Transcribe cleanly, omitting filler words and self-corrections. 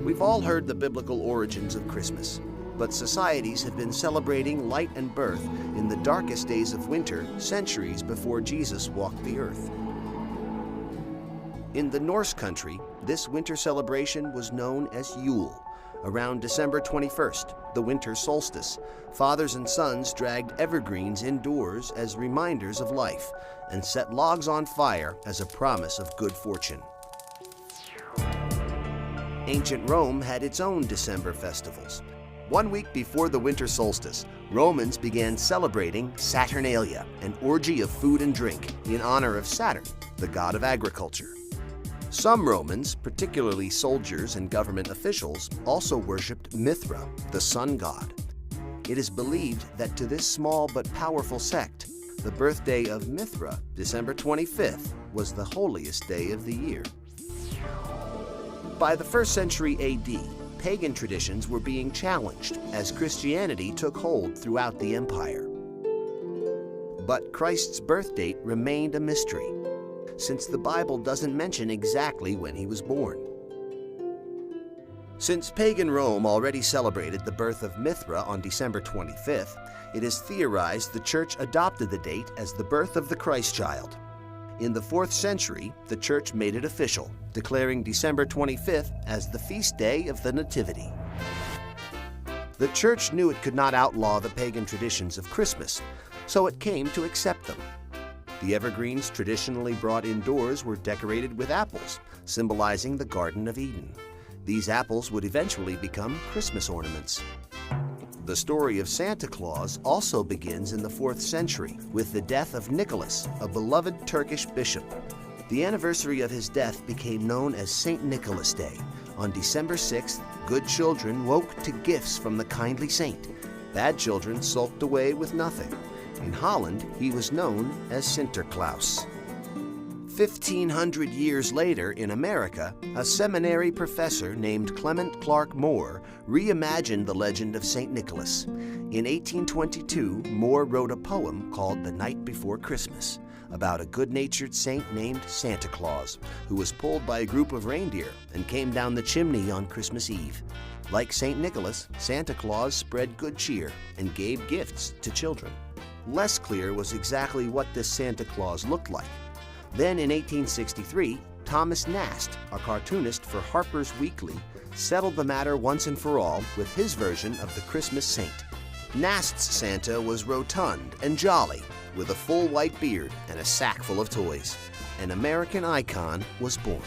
We've all heard the biblical origins of Christmas, but societies have been celebrating light and birth in the darkest days of winter centuries before Jesus walked the earth. In the Norse country, this winter celebration was known as Yule. Around December 21st, the winter solstice, fathers and sons dragged evergreens indoors as reminders of life and set logs on fire as a promise of good fortune. Ancient Rome had its own December festivals. 1 week before the winter solstice, Romans began celebrating Saturnalia, an orgy of food and drink in honor of Saturn, the god of agriculture. Some Romans, particularly soldiers and government officials, also worshipped Mithra, the sun god. It is believed that to this small but powerful sect, the birthday of Mithra, December 25th, was the holiest day of the year. By the 1st century AD, pagan traditions were being challenged as Christianity took hold throughout the empire. But Christ's birth date remained a mystery, since the Bible doesn't mention exactly when he was born. Since pagan Rome already celebrated the birth of Mithra on December 25th, it is theorized the church adopted the date as the birth of the Christ child. In the 4th century, the church made it official, declaring December 25th as the feast day of the Nativity. The church knew it could not outlaw the pagan traditions of Christmas, so it came to accept them. The evergreens traditionally brought indoors were decorated with apples, symbolizing the Garden of Eden. These apples would eventually become Christmas ornaments. The story of Santa Claus also begins in the 4th century with the death of Nicholas, a beloved Turkish bishop. The anniversary of his death became known as St. Nicholas Day. On December 6th, good children woke to gifts from the kindly saint. Bad children sulked away with nothing. In Holland, he was known as Sinterklaas. 1,500 years later in America, a seminary professor named Clement Clark Moore reimagined the legend of St. Nicholas. In 1822, Moore wrote a poem called The Night Before Christmas about a good-natured saint named Santa Claus, who was pulled by a group of reindeer and came down the chimney on Christmas Eve. Like St. Nicholas, Santa Claus spread good cheer and gave gifts to children. Less clear was exactly what this Santa Claus looked like. Then in 1863, Thomas Nast, a cartoonist for Harper's Weekly, settled the matter once and for all with his version of the Christmas saint. Nast's Santa was rotund and jolly, with a full white beard and a sack full of toys. An American icon was born.